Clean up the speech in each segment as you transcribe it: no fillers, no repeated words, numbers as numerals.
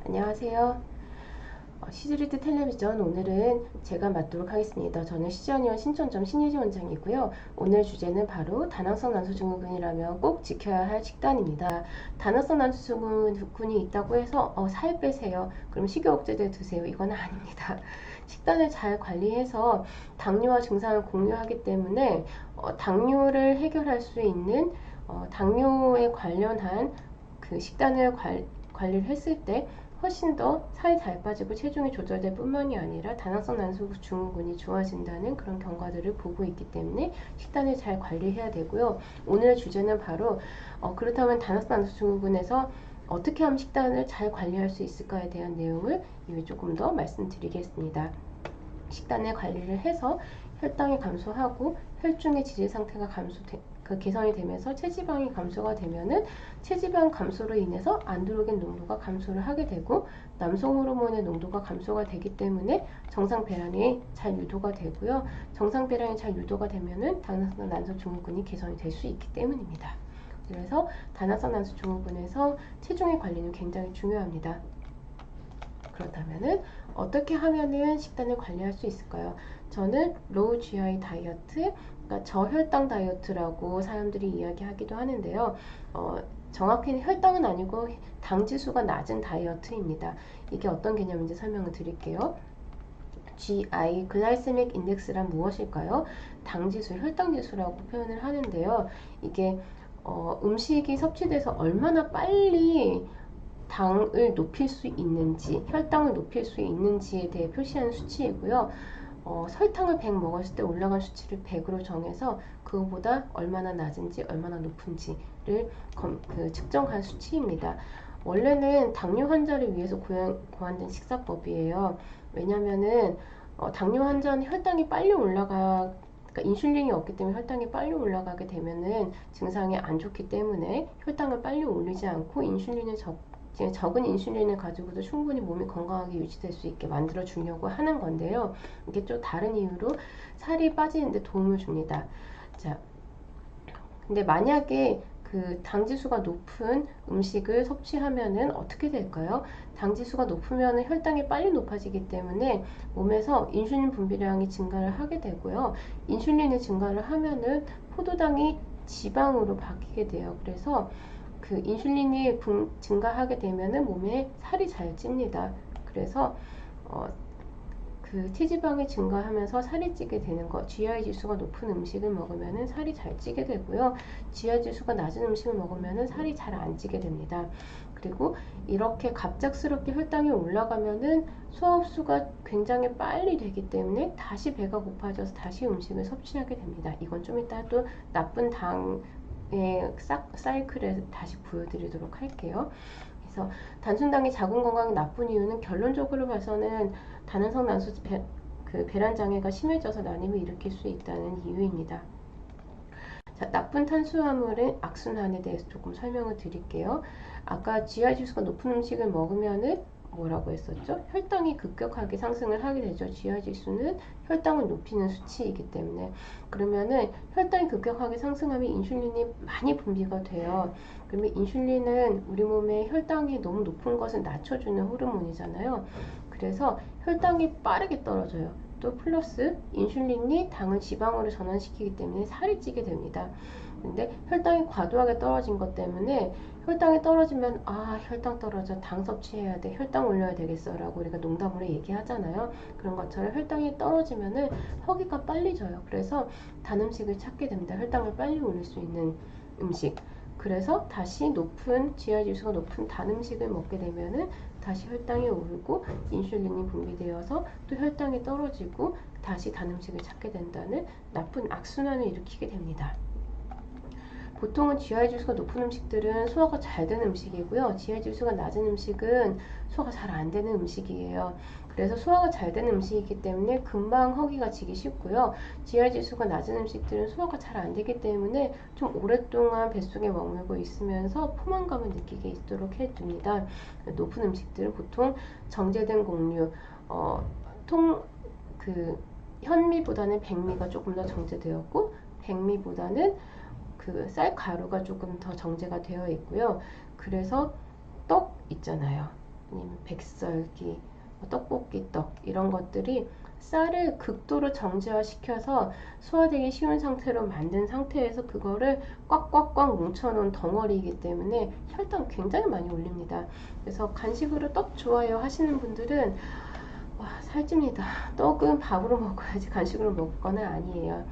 안녕하세요. 시즈리드 텔레비전 오늘은 제가 맡도록 하겠습니다. 저는 시전위원 신촌점 신유지 원장이고요. 오늘 주제는 바로 다낭성 난소증후군이라면 꼭 지켜야 할 식단입니다. 다낭성 난소증후군이 있다고 해서 살 빼세요. 그럼 식욕억제제 드세요. 이건 아닙니다. 식단을 잘 관리해서 당뇨와 증상을 공유하기 때문에 당뇨를 해결할 수 있는 당뇨에 관련한 그 식단을 관리를 했을 때 훨씬 더 살이 잘 빠지고 체중이 조절될 뿐만이 아니라 다낭성 난소증후군이 좋아진다는 그런 경과들을 보고 있기 때문에 식단을 잘 관리해야 되고요. 오늘의 주제는 바로 그렇다면 다낭성 난소증후군에서 어떻게 하면 식단을 잘 관리할 수 있을까에 대한 내용을 조금 더 말씀드리겠습니다. 식단의 관리를 해서 혈당이 감소하고 혈중의 지질 상태가 개선이 되면서 체지방이 감소가 되면은 체지방 감소로 인해서 안드로겐 농도가 감소를 하게 되고 남성 호르몬의 농도가 감소가 되기 때문에 정상 배란이 잘 유도가 되고요. 정상 배란이 잘 유도가 되면은 다낭성 난소증후군이 개선이 될 수 있기 때문입니다. 그래서 다낭성 난소증후군에서 체중의 관리는 굉장히 중요합니다. 그렇다면은 어떻게 하면은 식단을 관리할 수 있을까요? 저는 로우 GI 다이어트, 그러니까 저혈당 다이어트라고 사람들이 이야기하기도 하는데요. 정확히는 혈당은 아니고 당 지수가 낮은 다이어트입니다. 이게 어떤 개념인지 설명을 드릴게요. GI, 글라이세믹 인덱스란 무엇일까요? 당 지수, 혈당 지수라고 표현을 하는데요. 이게 음식이 섭취돼서 얼마나 빨리 당을 높일 수 있는지, 혈당을 높일 수 있는지에 대해 표시하는 수치이고요. 설탕을 100 먹었을 때 올라간 수치를 100으로 정해서 그거보다 얼마나 낮은지 얼마나 높은지를 측정한 수치입니다. 원래는 당뇨 환자를 위해서 고안된 식사법이에요. 왜냐면은 당뇨 환자는 혈당이 빨리 그러니까 인슐린이 없기 때문에 혈당이 빨리 올라가게 되면은 증상이 안 좋기 때문에 혈당을 빨리 올리지 않고 적은 인슐린을 가지고도 충분히 몸이 건강하게 유지될 수 있게 만들어 주려고 하는 건데요. 이게 좀 다른 이유로 살이 빠지는데 도움을 줍니다. 자, 근데 만약에 그 당지수가 높은 음식을 섭취하면은 어떻게 될까요? 당지수가 높으면 혈당이 빨리 높아지기 때문에 몸에서 인슐린 분비량이 증가를 하게 되고요. 인슐린이 증가를 하면은 포도당이 지방으로 바뀌게 돼요. 그래서 그 인슐린이 증가하게 되면은 몸에 살이 잘 찝니다. 그래서 그 체지방이 증가하면서 살이 찌게 되는 것, GI 지수가 높은 음식을 먹으면 살이 잘 찌게 되고요. GI 지수가 낮은 음식을 먹으면 살이 잘 안 찌게 됩니다. 그리고 이렇게 갑작스럽게 혈당이 올라가면은 소화 흡수가 굉장히 빨리 되기 때문에 다시 배가 고파져서 다시 음식을 섭취하게 됩니다. 이건 좀 이따 또 나쁜 당의 사이클에 다시 보여드리도록 할게요. 그래서 단순당이 자궁 건강에 나쁜 이유는 결론적으로 봐서는 다낭성 난소 배란 장애가 심해져서 난임을 일으킬 수 있다는 이유입니다. 자, 나쁜 탄수화물은 악순환에 대해서 조금 설명을 드릴게요. 아까 GI 지수가 높은 음식을 먹으면은 뭐라고 했었죠? 혈당이 급격하게 상승을 하게 되죠. GI 지수는 혈당을 높이는 수치이기 때문에. 그러면은 혈당이 급격하게 상승하면 인슐린이 많이 분비가 돼요. 그러면 인슐린은 우리 몸의 혈당이 너무 높은 것을 낮춰주는 호르몬이잖아요. 그래서 혈당이 빠르게 떨어져요. 또 플러스 인슐린이 당을 지방으로 전환시키기 때문에 살이 찌게 됩니다. 근데 혈당이 과도하게 떨어진 것 때문에 혈당이 떨어지면 혈당 떨어져 당 섭취해야 돼 혈당 올려야 되겠어 라고 우리가 농담으로 얘기하잖아요. 그런 것처럼 혈당이 떨어지면은 허기가 빨리 져요. 그래서 단 음식을 찾게 됩니다. 혈당을 빨리 올릴 수 있는 음식. 그래서 다시 높은 GI 지수가 높은 단 음식을 먹게 되면은 다시 혈당이 오르고 인슐린이 분비되어서 또 혈당이 떨어지고 다시 단 음식을 찾게 된다는 나쁜 악순환을 일으키게 됩니다. 보통은 GI 지수가 높은 음식들은 소화가 잘 되는 음식이고요. GI 지수가 낮은 음식은 소화가 잘 안 되는 음식이에요. 그래서 소화가 잘 되는 음식이기 때문에 금방 허기가 지기 쉽고요. GI 지수가 낮은 음식들은 소화가 잘 안 되기 때문에 좀 오랫동안 뱃속에 머물고 있으면서 포만감을 느끼게 있도록 해줍니다. 높은 음식들은 보통 정제된 곡류, 현미보다는 백미가 조금 더 정제되었고 백미보다는 그 쌀가루가 조금 더 정제가 되어 있고요. 그래서 떡 있잖아요. 아니면 백설기, 떡볶이 떡 이런 것들이 쌀을 극도로 정제화시켜서 소화되기 쉬운 상태로 만든 상태에서 그거를 꽉꽉꽉 뭉쳐놓은 덩어리이기 때문에 혈당 굉장히 많이 올립니다. 그래서 간식으로 떡 좋아요 하시는 분들은 와, 살찝니다. 떡은 밥으로 먹어야지 간식으로 먹을 거는 아니에요.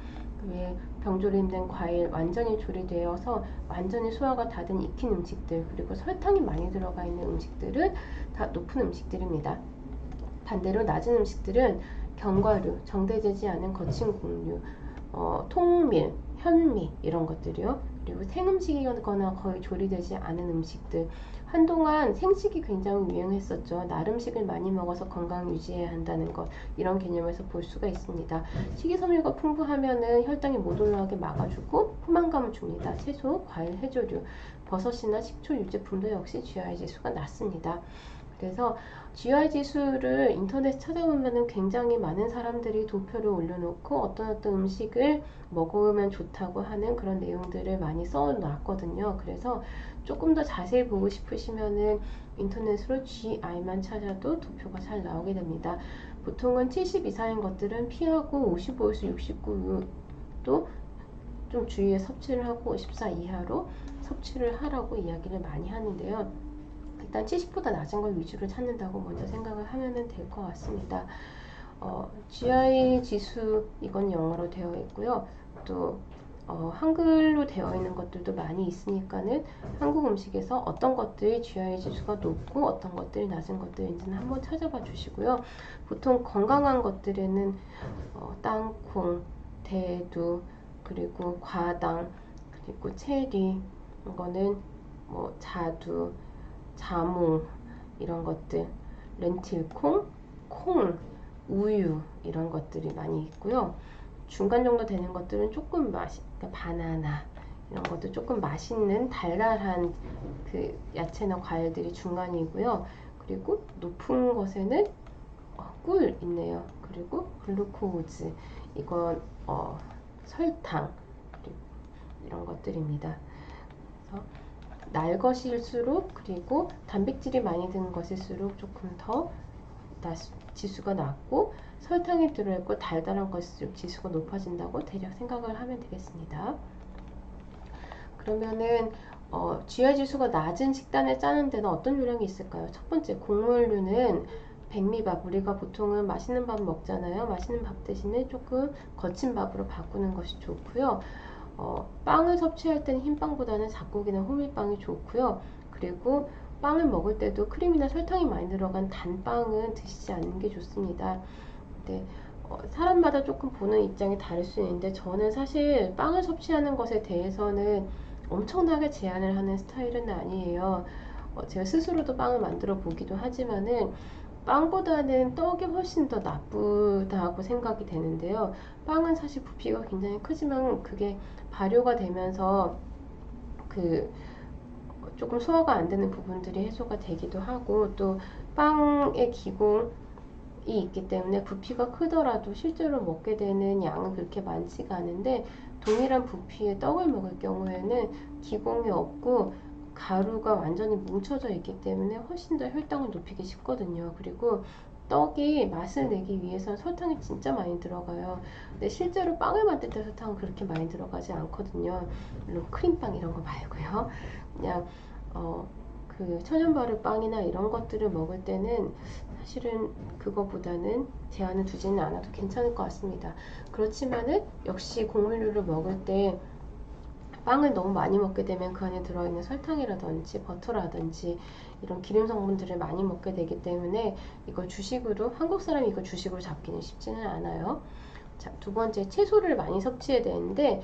왜 병조림된 과일 완전히 조리되어서 완전히 소화가 다 된 익힌 음식들, 그리고 설탕이 많이 들어가 있는 음식들은 다 높은 음식들입니다. 반대로 낮은 음식들은 견과류, 정제되지 않은 거친 곡류, 통밀, 현미 이런 것들이요. 그리고 생음식이거나 거의 조리되지 않은 음식들. 한동안 생식이 굉장히 유행했었죠. 날 음식을 많이 먹어서 건강 유지해야 한다는 것, 이런 개념에서 볼 수가 있습니다. 식이섬유가 풍부하면은 혈당이 못 올라가게 막아주고 포만감을 줍니다. 채소, 과일, 해조류, 버섯이나 식초 유제품도 역시 GI 지수가 낮습니다. 그래서 GI 지수를 인터넷 찾아보면은 굉장히 많은 사람들이 도표를 올려놓고 어떤 음식을 먹으면 좋다고 하는 그런 내용들을 많이 써놨거든요. 그래서 조금 더 자세히 보고 싶으시면은 인터넷으로 GI만 찾아도 도표가 잘 나오게 됩니다. 보통은 70 이상인 것들은 피하고 55에서 69도 좀 주위에 섭취를 하고 54 이하로 섭취를 하라고 이야기를 많이 하는데요. 일단 70보다 낮은 걸 위주로 찾는다고 먼저 생각을 하면 될 것 같습니다. GI 지수 이건 영어로 되어 있고요. 또 한글로 되어 있는 것들도 많이 있으니까는 한국 음식에서 어떤 것들이 GI 지수가 높고 어떤 것들이 낮은 것들인지는 한번 찾아봐 주시고요. 보통 건강한 것들에는 땅콩, 대두, 그리고 과당, 그리고 체리, 이거는 뭐 자두, 자몽 이런 것들, 렌틸콩, 콩, 우유 이런 것들이 많이 있고요. 중간 정도 되는 것들은 조금 그러니까 바나나 이런 것도 조금 맛있는 달달한 그 야채나 과일들이 중간이고요. 그리고 높은 것에는 꿀 있네요. 그리고 글루코즈, 이건 설탕, 그리고 이런 것들입니다. 그래서 날 것일수록, 그리고 단백질이 많이 드는 것일수록 조금 더 지수가 낮고, 설탕이 들어있고 달달한 것일수록 지수가 높아진다고 대략 생각을 하면 되겠습니다. 그러면은 GI 지수가 낮은 식단을 짜는 데는 어떤 요령이 있을까요? 첫 번째, 곡물류는 백미밥, 우리가 보통은 맛있는 밥 먹잖아요. 맛있는 밥 대신에 조금 거친 밥으로 바꾸는 것이 좋고요. 빵을 섭취할 때는 흰빵보다는 잡곡이나 호밀빵이 좋고요. 그리고 빵을 먹을 때도 크림이나 설탕이 많이 들어간 단빵은 드시지 않는 게 좋습니다. 네, 사람마다 조금 보는 입장이 다를 수 있는데, 저는 사실 빵을 섭취하는 것에 대해서는 엄청나게 제한을 하는 스타일은 아니에요. 제가 스스로도 빵을 만들어 보기도 하지만은 빵보다는 떡이 훨씬 더 나쁘다고 생각이 되는데요. 빵은 사실 부피가 굉장히 크지만 그게 발효가 되면서 그 조금 소화가 안 되는 부분들이 해소가 되기도 하고, 또 빵의 기공이 있기 때문에 부피가 크더라도 실제로 먹게 되는 양은 그렇게 많지가 않은데, 동일한 부피의 떡을 먹을 경우에는 기공이 없고 가루가 완전히 뭉쳐져 있기 때문에 훨씬 더 혈당을 높이기 쉽거든요. 그리고 떡이 맛을 내기 위해서는 설탕이 진짜 많이 들어가요. 근데 실제로 빵을 만들 때 설탕은 그렇게 많이 들어가지 않거든요. 물론 크림빵 이런 거 말고요. 그냥 그 천연발효 빵이나 이런 것들을 먹을 때는 사실은 그거보다는 제한을 두지는 않아도 괜찮을 것 같습니다. 그렇지만은 역시 곡물류를 먹을 때 빵을 너무 많이 먹게 되면 그 안에 들어있는 설탕이라든지 버터라든지 이런 기름 성분들을 많이 먹게 되기 때문에 이걸 주식으로, 한국 사람이 이걸 주식으로 잡기는 쉽지는 않아요. 자, 두 번째, 채소를 많이 섭취해야 되는데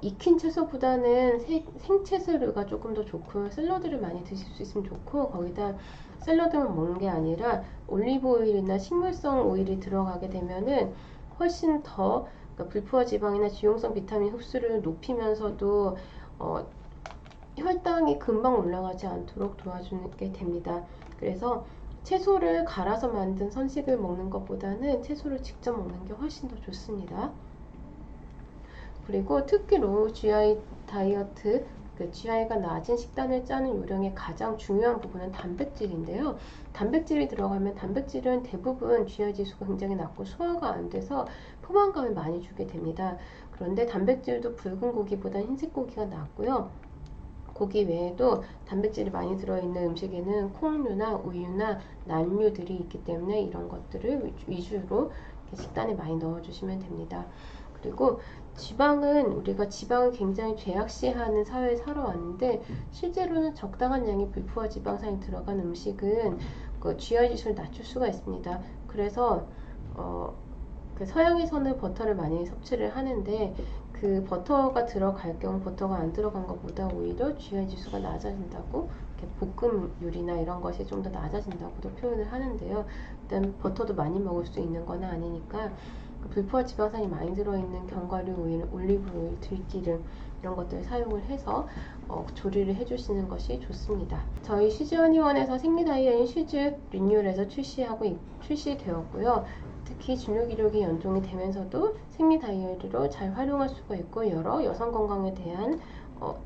익힌 채소보다는 생채소류가 조금 더 좋고요. 샐러드를 많이 드실 수 있으면 좋고, 거기다 샐러드만 먹는 게 아니라 올리브 오일이나 식물성 오일이 들어가게 되면은 훨씬 더, 그러니까 불포화 지방이나 지용성 비타민 흡수를 높이면서도 혈당이 금방 올라가지 않도록 도와주는 게 됩니다. 그래서 채소를 갈아서 만든 선식을 먹는 것보다는 채소를 직접 먹는 게 훨씬 더 좋습니다. 그리고 특히 로우 GI 다이어트 그 GI가 낮은 식단을 짜는 요령의 가장 중요한 부분은 단백질인데요. 단백질이 들어가면 단백질은 대부분 GI 지수가 굉장히 낮고 소화가 안 돼서 포만감을 많이 주게 됩니다. 그런데 단백질도 붉은 고기보다 흰색 고기가 낫고요. 고기 외에도 단백질이 많이 들어있는 음식에는 콩류나 우유나 난류들이 있기 때문에 이런 것들을 위주로 식단에 많이 넣어주시면 됩니다. 그리고 지방은 우리가 지방을 굉장히 죄악시하는 사회에 살아왔는데 실제로는 적당한 양의 불포화 지방산이 들어간 음식은 그 GI 지수를 낮출 수가 있습니다. 그래서 그 서양에서는 버터를 많이 섭취를 하는데 그 버터가 들어갈 경우 버터가 안 들어간 것보다 오히려 GI 지수가 낮아진다고 볶음 요리나 이런 것이 좀 더 낮아진다고도 표현을 하는데요. 일단 버터도 많이 먹을 수 있는 건 아니니까 그 불포화 지방산이 많이 들어있는 견과류 오일, 올리브오일, 들기름 이런 것들을 사용을 해서 조리를 해주시는 것이 좋습니다. 저희 쉬즈허니원에서 생리다이어인 쉬즈 리뉴얼에서 출시되었고요. 특히 진료 기록이 연동이 되면서도 생리 다이어리로 잘 활용할 수가 있고 여러 여성 건강에 대한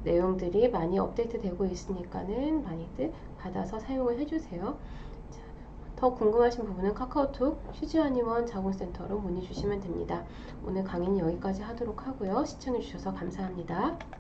내용들이 많이 업데이트되고 있으니까는 많이들 받아서 사용을 해주세요. 자, 더 궁금하신 부분은 카카오톡 휴지아니원 자궁센터로 문의 주시면 됩니다. 오늘 강의는 여기까지 하도록 하고요. 시청해주셔서 감사합니다.